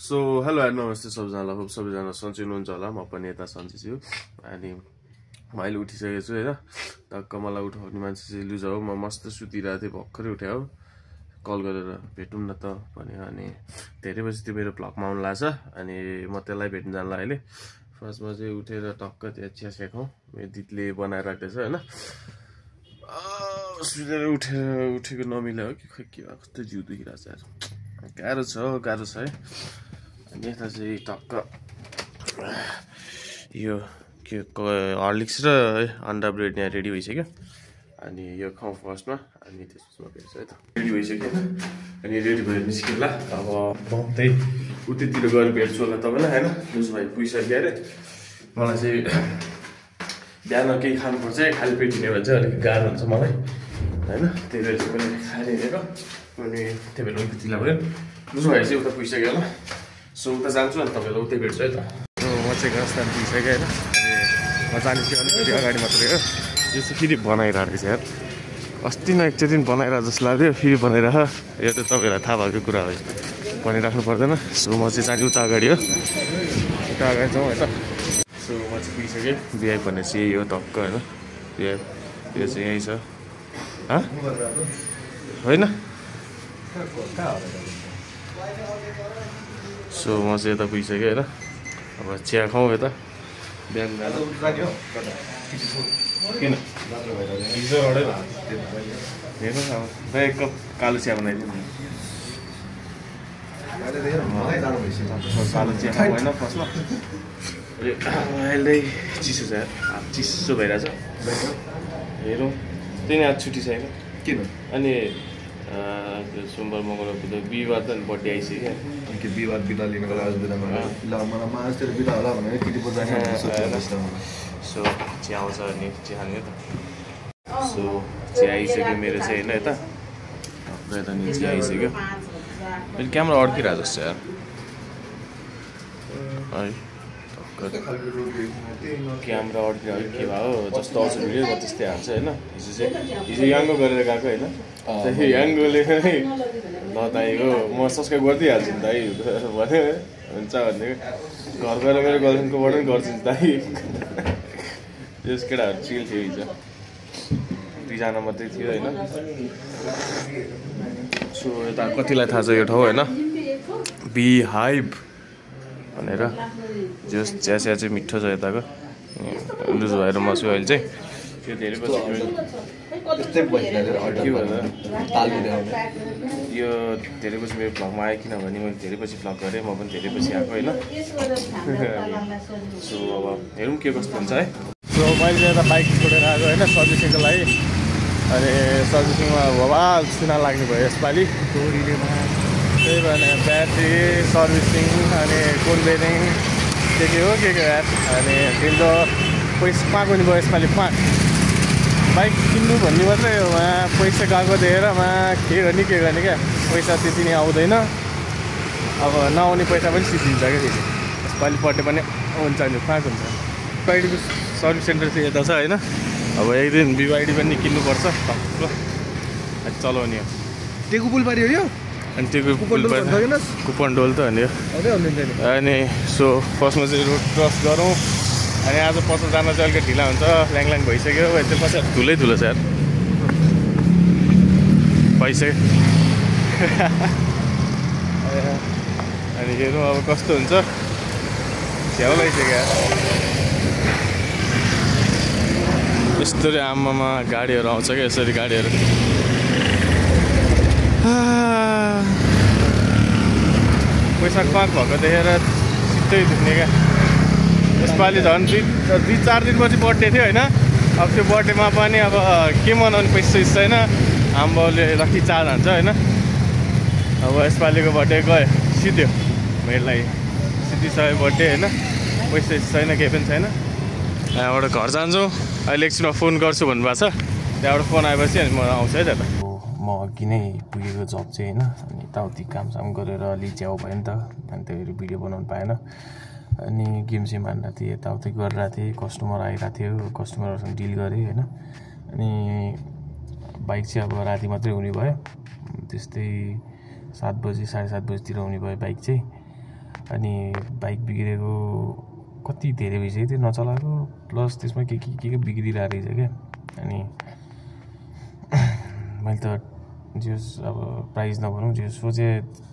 so hello and नमस्ते सबैजनालाई hope सबैजना सन्चै हुनुहुन्छ होला म पनि यता सन्चै छु अनि म अहिले उठिसकेको छु हैन टक्क मलाई उठाउने मान्छे चाहिँ लुजा हो म मस्त सुतिरहेको थिएँ भर्खरै उठे हो कल गरेर भेटौँ न त भन्यो अनि धेरै पछि त्यो मेरो भ्लगमा आउनु लाग्छ अनि म त्यसलाई भेट्न जानला अहिले फर्स्टमा चाहिँ उठेर टक्क त्यहाँ चिया सिया खाउँ मेरो दिदीले बनाएर राख्दैछ हैन सुतेर उठेको नमिले हो कि खै के भएको कस्तो जिउ दुखिरहेछ यार गाह्रो छ है अनि यता चाहिँ टक्क यो के हर्लिक्स र अन्डा ब्रेड यहाँ रेडी भइसक्यो अनि यो खाउँ फर्स्टमा अनि त्यसपछि म भेट्छु है त रेडी भइसक्यो अनि रेडी भएर निस्किला अब म त्यही उतैतिर गएर भेट्छु होला तपाईँलाई होइन लुज भाइ पुगिसक्यो अरे मलाई चाहिँ बिहान केही खानुपर्छ है खाली पेट हिँड्यो भने चाहिँ अलिक गाह्रो हुन्छ मलाई होइन त्यही भएर चाहिँ मैले खाने हिँडेको अनि त्यही भएर उतिला भयो लुज भाइ चाहिँ उता पुगिसक्यो होला सो उता जान्छु अनि तपाईँलाई उतै भेट्छु है त म चाहिँ घरस्थान पुगिसकेँ होइन अनि म जाने चाहिँ अलिकति अगाडि मात्रै हो यो चाहिँ फेरि बनाइरहेको छ यार अस्ति न एकचोटि बनाइरहेको जस्तो लाग्यो फेरि बनाइरह यो त तपाईँहरूलाई थाहा भएको कुरा हो भनिराख्नु पर्दैन सो म चाहिँ जाने उता अगाडि हो उता अगाडि जाउँ है त सो म चाहिँ पुगिसकेँ बिआई भन्ने चाहिँ यही हो टक्क होइन बिआई यो चाहिँ यहीँ छ होइन सो म चाहिँ यता पुगिसकेँ होइन अब चिया खाउँ यता बिहान किन हिजो हेर्नु अब एक कप कालो चिया बनाइदिनु कालो चिया खाउँ होइन फर्स्टमा अहिले चिसो छ चिसो भइरहेछ हेरौँ त्यही आज छुट्टी छ होइन किन अनि त्यो सोमबार मङ्गलबार बुधबार बिहिबार त बर्थडे आइसक्यो के बिहिबार बिदा लिनको लागि आज बिदामा ल मलाई मासतिर बिदा होला भनेर केटी बजाएर सो चिया आउँछ अनि चिया खाने त सो चिया आइसक्यो मेरो चाहिँ होइन यता यता नि चिया आइसक्यो अहिले क्यामेरा अड्किरहेको जस्तो यार है क्यामेरा अड्किरहेको के भयो जस्तो आउँछ भिडियो त्यस्तै हाल्छ होइन हिजो याङ्गो गरेर गएको होइन याङ्गोले नै ल दाइ हो म सब्सक्राइब गरिदिइहाल्छु नि दाइ भन्यो हुन्छ भनेको घर गएर मेरो गर्लफ्रेन्डकोबाट पनि गर्छु नि दाइ त्यस केटाहरू चिल थियो हिजो 2 जना मात्रै थियो होइन सो यता कतिलाई थाहा छ यो ठाउँ होइन बिहाइभ भनेर जस चिया चाहिँ मिठो छ यताको लुज भएर मसु अहिले चाहिँ त्यो धेरै पछि यो धेरै पछि मेरो भ्लगमा आयो किनभने मैले धेरै पछि भ्लग गरेँ म पनि धेरै पछि आएको होइन सो अब हेरौँ के कस्तो हुन्छ है सो मैले यता बाइक छोडेर आएको होइन सर्भिसिङको लागि अनि सर्भिसिङमा भवाल सुना लाग्ने भयो यसपालि त्यही भएर ब्याट्री सर्भिसिङ अनि कोल बेरिङ के हो के यार अनि तिम्रो पैसा पाएको नि भयो यसपालि बाइक किन्नु भन्ने मात्रै उहाँ पैसा गएको देखेर के गर्ने क्या पैसा त्यति नै आउँदैन अब नआउने पैसा पनि सिद्धिन्छ क्या फेरि यसपालि पट्टि पनि हुन्छ नि फाँक हुन्छ बिवाइडीको सर्भिस सेन्टर चाहिँ यता छ होइन अब एक दिन बिवाइडी पनि किन्नुपर्छ टक्क चलाउने हो टेकु पुल पारि हो यो अनि त्यो कुपन डोल त अनि सो फर्स्टमा चाहिँ रोड क्रस गरौँ अनि आज पसल जान चाहिँ अलिकति ढिला हुन्छ ल्याङ भइसक्यो त्यो पछि ठुलो छ यार भइसक्यो अनि हेरौँ अब कस्तो हुन्छ छ्याउ लगाइसक्यो यस्तरी आमामा गाडीहरू आउँछ क्या यसरी गाडीहरू पैसा कट भएको देखेर सिधै दुख्ने क्या यसपालि झन् 2-4 दिनपछि बर्थडे थियो होइन अब त्यो बर्थडेमा पनि अब के मनाउने पैसा छैन आम्बाउले लक्की चार हान्छ होइन अब यसपालिको बर्थडे गयो सिध्यो मेरो लागि सिद्धिसक्यो बर्थडे होइन पैसा छैन केही पनि छैन त्यहाँबाट घर जान्छु अहिले एकछिनमा फोन गर्छु भन्नुभएको छ त्यहाँबाट फोन आएपछि अनि म आउँछु है त म अघि नै पुगेको जब चाहिँ होइन अनि यताउति कामसाम गरेर अलिक च्याउ भयो नि त अनि त्यही भिडियो बनाउनु पाएन अनि गेम सेम हान्दा थिएँ यताउति गरिरहेको थिएँ कस्टमर आइरहेको थियो कस्टमरहरूसँग डिल गरेँ होइन अनि बाइक चाहिँ अब राति मात्रै हुने भयो त्यस्तै 7 बजी 7:30 बजीतिर हुने भयो बाइक चाहिँ अनि बाइक बिग्रेको कति धेरै भइसक्यो त्यो नचलाएको प्लस त्यसमा के बिग्रिरहेको रहेछ क्या अनि मैले त जस अब प्राइस नभनौँ जो सोचे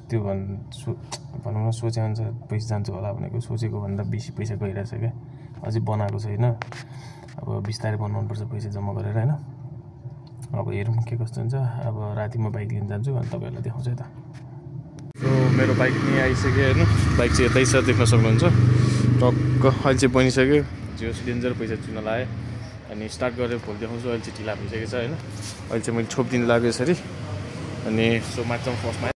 त्यो भनौँ न सोचेअनुसार पैसा जान्छ होला भनेको सोचेको भन्दा बेसी पैसा गइरहेछ क्या अझै बनाएको छैन अब बिस्तारै बनाउनुपर्छ पैसा जम्मा गरेर होइन अब हेरौँ के कस्तो हुन्छ अब राति म बाइक लिन जान्छु अनि तपाईँहरूलाई देखाउँछु है त सो मेरो बाइक नि आइसक्यो होइन बाइक चाहिँ यतै छ देख्न सक्नुहुन्छ टक्क अहिले चाहिँ बनिसक्यो जो डेन्जर पैसा चुन लगाएँ अनि स्टार्ट गरेर भोलि देखाउँछु अहिले चाहिँ ढिला भइसकेको छ होइन अहिले चाहिँ मैले छोपिदिनु लाग्यो यसरी अनि सो मान्छौँ फर्स्टमा